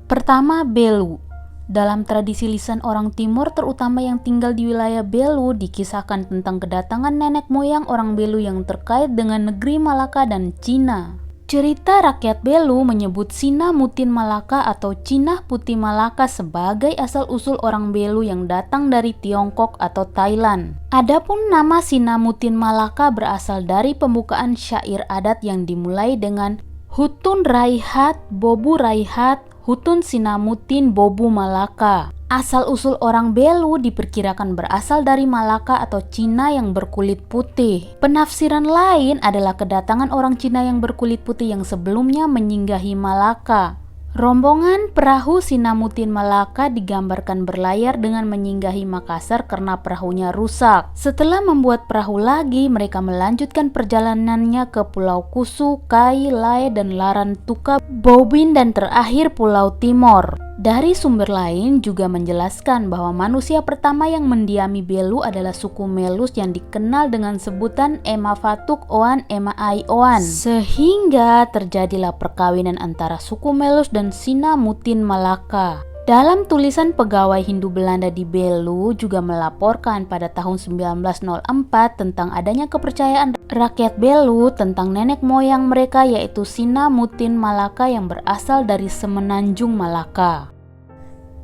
Pertama, Belu. Dalam tradisi lisan orang Timur, terutama yang tinggal di wilayah Belu, dikisahkan tentang kedatangan nenek moyang orang Belu yang terkait dengan negeri Malaka dan Cina. Cerita rakyat Belu menyebut Sinamutin Malaka atau Cina Putih Malaka sebagai asal-usul orang Belu yang datang dari Tiongkok atau Thailand. Adapun nama Sinamutin Malaka berasal dari pembukaan syair adat yang dimulai dengan Hutun Raihat, Bobu Raihat, Hutun Sinamutin Bobu Malaka. Asal-usul orang Belu diperkirakan berasal dari Malaka atau Cina yang berkulit putih. Penafsiran lain adalah kedatangan orang Cina yang berkulit putih yang sebelumnya menyinggahi Malaka. Rombongan perahu Sinamutin Malaka digambarkan berlayar dengan menyinggahi Makassar karena perahunya rusak. Setelah membuat perahu lagi, mereka melanjutkan perjalanannya ke Pulau Kusu, Kai, Lae, dan Larantuka, Bobin, dan terakhir Pulau Timor. Dari sumber lain juga menjelaskan bahwa manusia pertama yang mendiami Belu adalah suku Melus yang dikenal dengan sebutan Ema Fatuk Oan Ema Ai Oan. Sehingga terjadilah perkawinan antara suku Melus dan Sinamutin Malaka. Dalam tulisan pegawai Hindu Belanda di Belu juga melaporkan pada tahun 1904 tentang adanya kepercayaan rakyat Belu tentang nenek moyang mereka, yaitu Sinamutin Malaka yang berasal dari Semenanjung Malaka.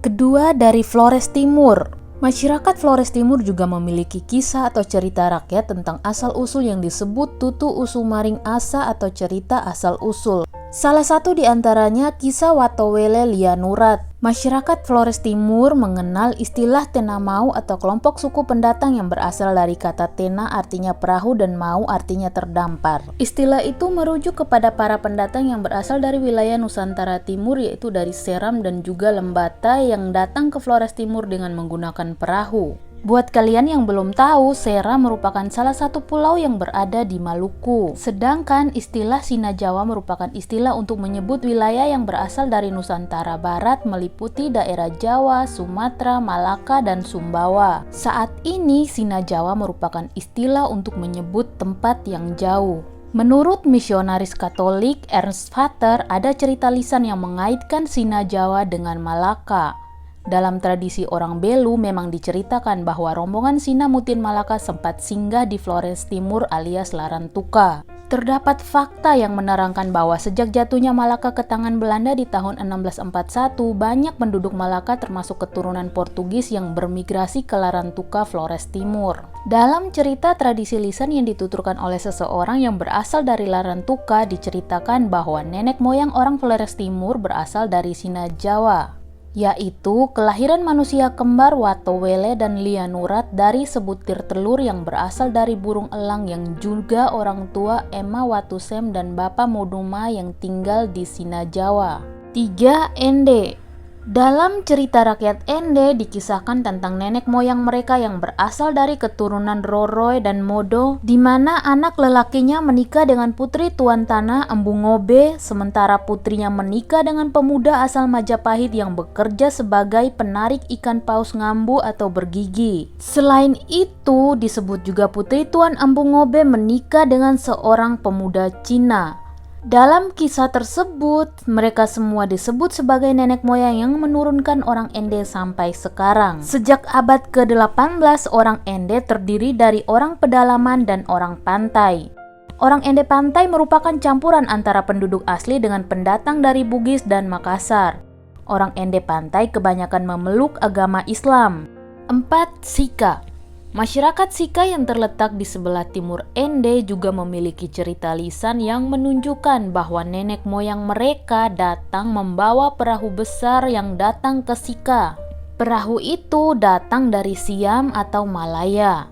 Kedua, dari Flores Timur. Masyarakat Flores Timur juga memiliki kisah atau cerita rakyat tentang asal-usul yang disebut Tutu Usumaring Asa atau cerita asal-usul. Salah satu di antaranya kisah Watowele Lianurat. Masyarakat Flores Timur mengenal istilah Tena Mau atau kelompok suku pendatang yang berasal dari kata Tena artinya perahu dan Mau artinya terdampar. Istilah itu merujuk kepada para pendatang yang berasal dari wilayah Nusantara Timur, yaitu dari Seram dan juga Lembata, yang datang ke Flores Timur dengan menggunakan perahu. Buat kalian yang belum tahu, Seram merupakan salah satu pulau yang berada di Maluku. Sedangkan istilah Sina Jawa merupakan istilah untuk menyebut wilayah yang berasal dari Nusantara Barat meliputi daerah Jawa, Sumatera, Malaka, dan Sumbawa. Saat ini Sina Jawa merupakan istilah untuk menyebut tempat yang jauh. Menurut misionaris Katolik Ernst Vater, ada cerita lisan yang mengaitkan Sina Jawa dengan Malaka. Dalam tradisi orang Belu memang diceritakan bahwa rombongan Sinamutin Malaka sempat singgah di Flores Timur alias Larantuka. Terdapat fakta yang menerangkan bahwa sejak jatuhnya Malaka ke tangan Belanda di tahun 1641, banyak penduduk Malaka termasuk keturunan Portugis yang bermigrasi ke Larantuka, Flores Timur. Dalam cerita tradisi lisan yang dituturkan oleh seseorang yang berasal dari Larantuka, diceritakan bahwa nenek moyang orang Flores Timur berasal dari Sina Jawa, yaitu kelahiran manusia kembar Watowele dan Lianurat dari sebutir telur yang berasal dari burung elang yang juga orang tua Ema Watusem dan Bapa Moduma yang tinggal di Sina Jawa. 3. Ende. Dalam cerita rakyat Ende dikisahkan tentang nenek moyang mereka yang berasal dari keturunan Roroy dan Modo, di mana anak lelakinya menikah dengan putri tuan tanah Embu Ngobe, sementara putrinya menikah dengan pemuda asal Majapahit yang bekerja sebagai penarik ikan paus ngambu atau bergigi. Selain itu, disebut juga putri tuan Embu Ngobe menikah dengan seorang pemuda Cina. Dalam kisah tersebut, mereka semua disebut sebagai nenek moyang yang menurunkan orang Ende sampai sekarang. Sejak abad ke-18, orang Ende terdiri dari orang pedalaman dan orang pantai. Orang Ende pantai merupakan campuran antara penduduk asli dengan pendatang dari Bugis dan Makassar. Orang Ende pantai kebanyakan memeluk agama Islam. 4. Sika. Masyarakat Sika yang terletak di sebelah timur Ende juga memiliki cerita lisan yang menunjukkan bahwa nenek moyang mereka datang membawa perahu besar yang datang ke Sika. Perahu itu datang dari Siam atau Malaya.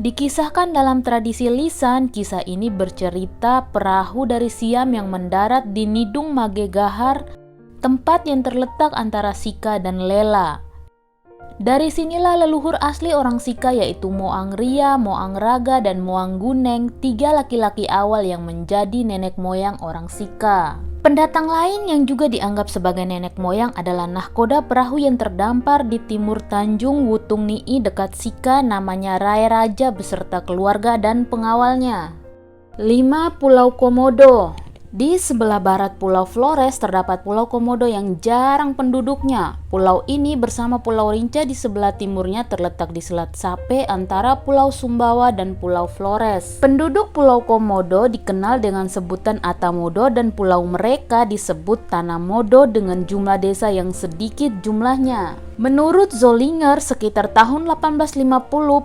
Dikisahkan dalam tradisi lisan, kisah ini bercerita perahu dari Siam yang mendarat di Nidung Magegahar, tempat yang terletak antara Sika dan Lela. Dari sinilah leluhur asli orang Sika yaitu Moang Ria, Moang Raga, dan Moang Guneng, 3 laki-laki awal yang menjadi nenek moyang orang Sika. Pendatang lain yang juga dianggap sebagai nenek moyang adalah nahkoda perahu yang terdampar di timur Tanjung Wutung Nii dekat Sika, namanya Rai Raja beserta keluarga dan pengawalnya. 5. Pulau Komodo. Di sebelah barat Pulau Flores terdapat Pulau Komodo yang jarang penduduknya. Pulau ini bersama Pulau Rinca di sebelah timurnya terletak di Selat Sape antara Pulau Sumbawa dan Pulau Flores. Penduduk Pulau Komodo dikenal dengan sebutan Atamodo dan pulau mereka disebut Tanamodo dengan jumlah desa yang sedikit jumlahnya. Menurut Zollinger, sekitar tahun 1850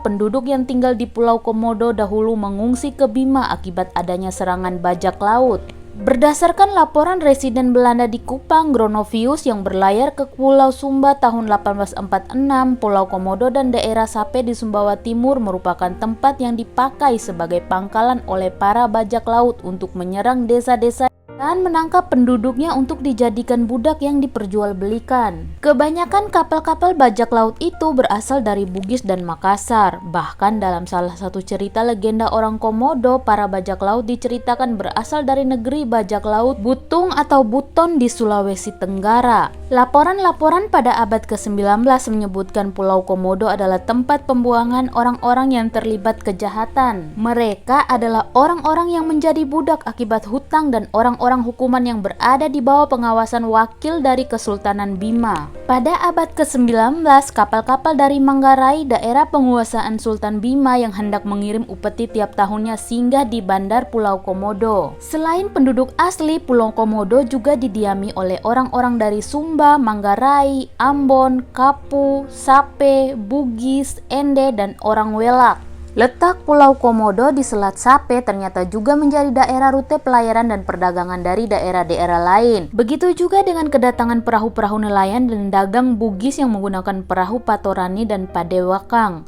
penduduk yang tinggal di Pulau Komodo dahulu mengungsi ke Bima akibat adanya serangan bajak laut. Berdasarkan laporan residen Belanda di Kupang, Gronovius yang berlayar ke Pulau Sumba tahun 1846, Pulau Komodo dan daerah Sape di Sumbawa Timur merupakan tempat yang dipakai sebagai pangkalan oleh para bajak laut untuk menyerang desa-desa dan menangkap penduduknya untuk dijadikan budak yang diperjualbelikan. Kebanyakan kapal-kapal bajak laut itu berasal dari Bugis dan Makassar. Bahkan dalam salah satu cerita legenda orang Komodo, para bajak laut diceritakan berasal dari negeri bajak laut Butung atau Buton di Sulawesi Tenggara. Laporan-laporan pada abad ke-19 menyebutkan Pulau Komodo adalah tempat pembuangan orang-orang yang terlibat kejahatan. Mereka adalah orang-orang yang menjadi budak akibat hutang dan orang-orang hukuman yang berada di bawah pengawasan wakil dari Kesultanan Bima. Pada abad ke-19, kapal-kapal dari Manggarai, daerah penguasaan Sultan Bima yang hendak mengirim upeti tiap tahunnya singgah di Bandar Pulau Komodo. Selain penduduk asli, Pulau Komodo juga didiami oleh orang-orang dari Sumba, Manggarai, Ambon, Kapu, Sape, Bugis, Ende, dan orang Welak. Letak Pulau Komodo di Selat Sape ternyata juga menjadi daerah rute pelayaran dan perdagangan dari daerah-daerah lain. Begitu juga dengan kedatangan perahu-perahu nelayan dan dagang Bugis yang menggunakan perahu Patorani dan Padewakang.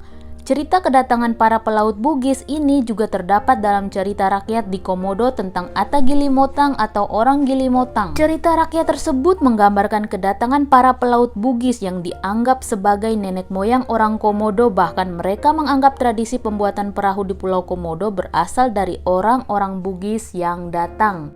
Cerita kedatangan para pelaut Bugis ini juga terdapat dalam cerita rakyat di Komodo tentang Ata Gilimotang atau orang Gilimotang. Cerita rakyat tersebut menggambarkan kedatangan para pelaut Bugis yang dianggap sebagai nenek moyang orang Komodo, bahkan mereka menganggap tradisi pembuatan perahu di Pulau Komodo berasal dari orang-orang Bugis yang datang.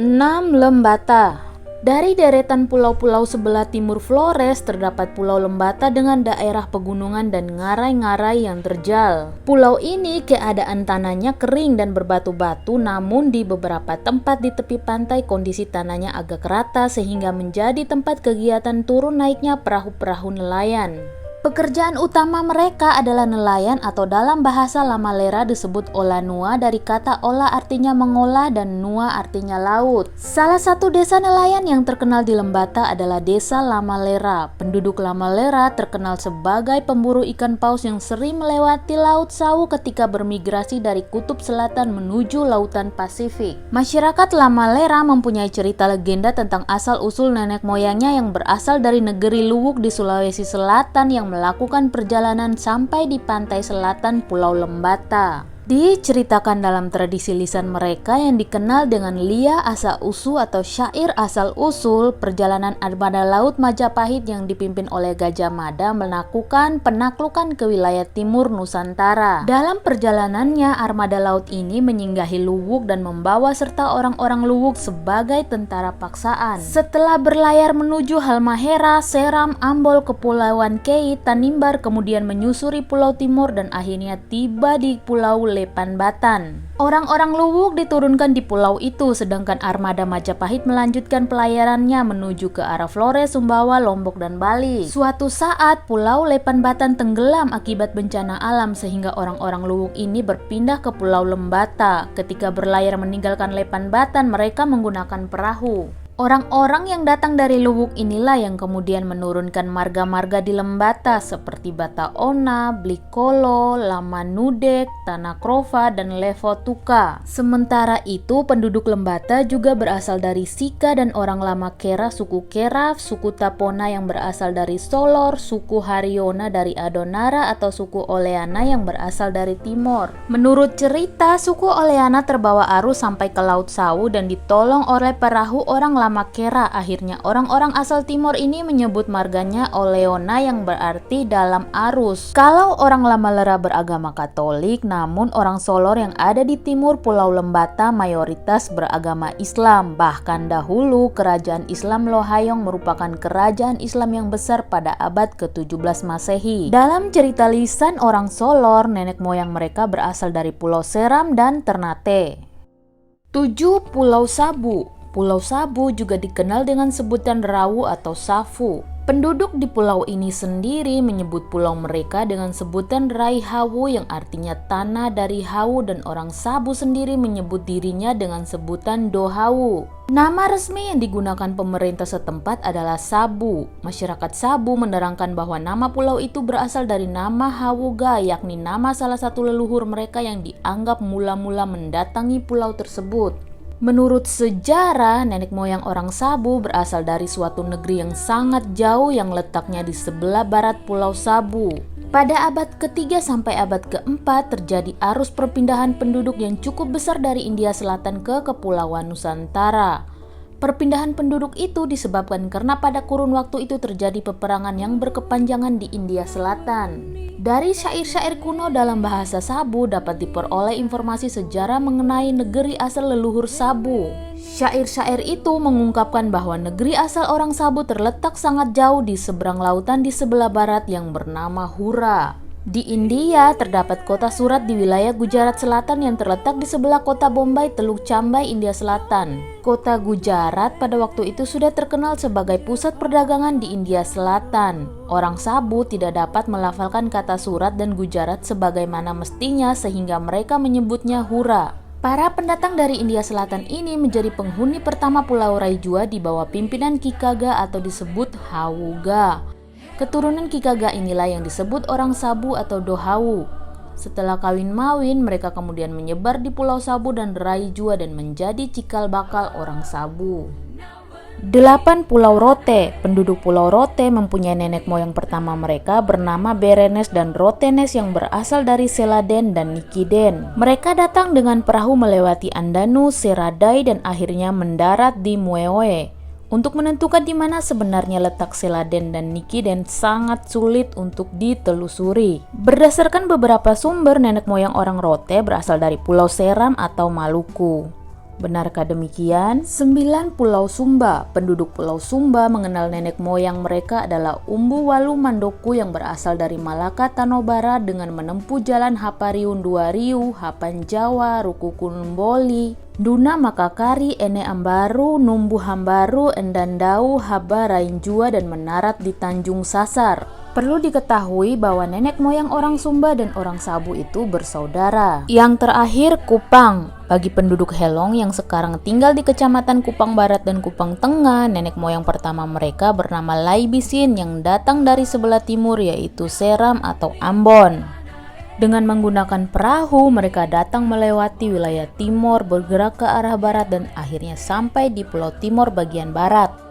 6. Lembata. Dari deretan pulau-pulau sebelah timur Flores terdapat Pulau Lembata dengan daerah pegunungan dan ngarai-ngarai yang terjal. Pulau ini keadaan tanahnya kering dan berbatu-batu, namun di beberapa tempat di tepi pantai kondisi tanahnya agak rata sehingga menjadi tempat kegiatan turun naiknya perahu-perahu nelayan. Pekerjaan utama mereka adalah nelayan atau dalam bahasa Lamalera disebut olanua dari kata ola artinya mengolah dan nua artinya laut. Salah satu desa nelayan yang terkenal di Lembata adalah desa Lamalera. Penduduk Lamalera terkenal sebagai pemburu ikan paus yang sering melewati Laut Sawu ketika bermigrasi dari kutub selatan menuju lautan Pasifik. Masyarakat Lamalera mempunyai cerita legenda tentang asal-usul nenek moyangnya yang berasal dari negeri Luwuk di Sulawesi Selatan yang melakukan perjalanan sampai di pantai selatan Pulau Lembata. Diceritakan dalam tradisi lisan mereka yang dikenal dengan Lia Asa Usu atau syair asal usul, perjalanan armada laut Majapahit yang dipimpin oleh Gajah Mada melakukan penaklukan ke wilayah timur Nusantara. Dalam perjalanannya, armada laut ini menyinggahi Luwuk dan membawa serta orang-orang Luwuk sebagai tentara paksaan. Setelah berlayar menuju Halmahera, Seram, Ambol, Kepulauan Kei, Tanimbar, kemudian menyusuri Pulau Timur dan akhirnya tiba di Pulau Lepan Batan. Orang-orang Luwuk diturunkan di pulau itu, sedangkan armada Majapahit melanjutkan pelayarannya menuju ke arah Flores, Sumbawa, Lombok, dan Bali. Suatu saat, Pulau Lepan Batan tenggelam akibat bencana alam sehingga orang-orang Luwuk ini berpindah ke Pulau Lembata. Ketika berlayar meninggalkan Lepan Batan, mereka menggunakan perahu. Orang-orang yang datang dari Luwuk inilah yang kemudian menurunkan marga-marga di Lembata seperti Bataona, Blikolo, Lamanudek, Tanakrova, dan Levotuka. Sementara itu, penduduk Lembata juga berasal dari Sika dan orang lama Kera suku Keraf, suku Tapona yang berasal dari Solor, suku Hariona dari Adonara atau suku Oleana yang berasal dari Timor. Menurut cerita, suku Oleana terbawa arus sampai ke Laut Sawu dan ditolong oleh perahu orang lama Kera. Akhirnya orang-orang asal Timor ini menyebut marganya Oleona yang berarti dalam arus. Kalau orang Lamalera beragama Katolik, namun orang Solor yang ada di timur Pulau Lembata mayoritas beragama Islam. Bahkan dahulu kerajaan Islam Lohayong merupakan kerajaan Islam yang besar pada abad ke-17 Masehi. Dalam cerita lisan orang Solor, nenek moyang mereka berasal dari Pulau Seram dan Ternate. 7. Pulau Sabu. Pulau Sabu juga dikenal dengan sebutan Rawu atau Safu. Penduduk di pulau ini sendiri menyebut pulau mereka dengan sebutan Rai Hawu yang artinya tanah dari Hawu, dan orang Sabu sendiri menyebut dirinya dengan sebutan Do Hawu. Nama resmi yang digunakan pemerintah setempat adalah Sabu. Masyarakat Sabu menerangkan bahwa nama pulau itu berasal dari nama Hawuga, yakni nama salah satu leluhur mereka yang dianggap mula-mula mendatangi pulau tersebut. Menurut sejarah, nenek moyang orang Sabu berasal dari suatu negeri yang sangat jauh yang letaknya di sebelah barat Pulau Sabu. Pada abad ketiga sampai abad keempat terjadi arus perpindahan penduduk yang cukup besar dari India Selatan ke Kepulauan Nusantara. Perpindahan penduduk itu disebabkan karena pada kurun waktu itu terjadi peperangan yang berkepanjangan di India Selatan. Dari syair-syair kuno dalam bahasa Sabu dapat diperoleh informasi sejarah mengenai negeri asal leluhur Sabu. Syair-syair itu mengungkapkan bahwa negeri asal orang Sabu terletak sangat jauh di seberang lautan di sebelah barat yang bernama Hura. Di India terdapat kota Surat di wilayah Gujarat Selatan yang terletak di sebelah kota Bombay, Teluk Cambai, India Selatan. Kota Gujarat pada waktu itu sudah terkenal sebagai pusat perdagangan di India Selatan. Orang Sabu tidak dapat melafalkan kata Surat dan Gujarat sebagaimana mestinya sehingga mereka menyebutnya Hura. Para pendatang dari India Selatan ini menjadi penghuni pertama Pulau Raijua di bawah pimpinan Kikaga atau disebut Hawuga. Keturunan Kikaga inilah yang disebut orang Sabu atau Dohawu. Setelah kawin-mawin, mereka kemudian menyebar di Pulau Sabu dan Raijua dan menjadi cikal bakal orang Sabu. 8. Pulau Rote. Penduduk Pulau Rote mempunyai nenek moyang pertama mereka bernama Berenes dan Rotenes yang berasal dari Seladen dan Nikiden. Mereka datang dengan perahu melewati Andanu, Seradai dan akhirnya mendarat di Mueoe. Untuk menentukan di mana sebenarnya letak Seladen dan Nikiden sangat sulit untuk ditelusuri. Berdasarkan beberapa sumber, nenek moyang orang Rote berasal dari Pulau Seram atau Maluku. Benarkah demikian? 9. Pulau Sumba. Penduduk Pulau Sumba mengenal nenek moyang mereka adalah Umbu Walu Mandoku yang berasal dari Malaka Tanobara dengan menempuh jalan Hapariun Duariu, Hapan Jawa, Rukukun Boli, Duna Makakari, Ene Ambaru, Numbu Hambaru, Endandau, Haba Rainjua dan mendarat di Tanjung Sasar. Perlu diketahui bahwa nenek moyang orang Sumba dan orang Sabu itu bersaudara. Yang terakhir, Kupang. Bagi penduduk Helong yang sekarang tinggal di Kecamatan Kupang Barat dan Kupang Tengah, nenek moyang pertama mereka bernama Laibisin yang datang dari sebelah timur yaitu Seram atau Ambon. Dengan menggunakan perahu, mereka datang melewati wilayah timur, bergerak ke arah barat dan akhirnya sampai di Pulau Timor bagian barat.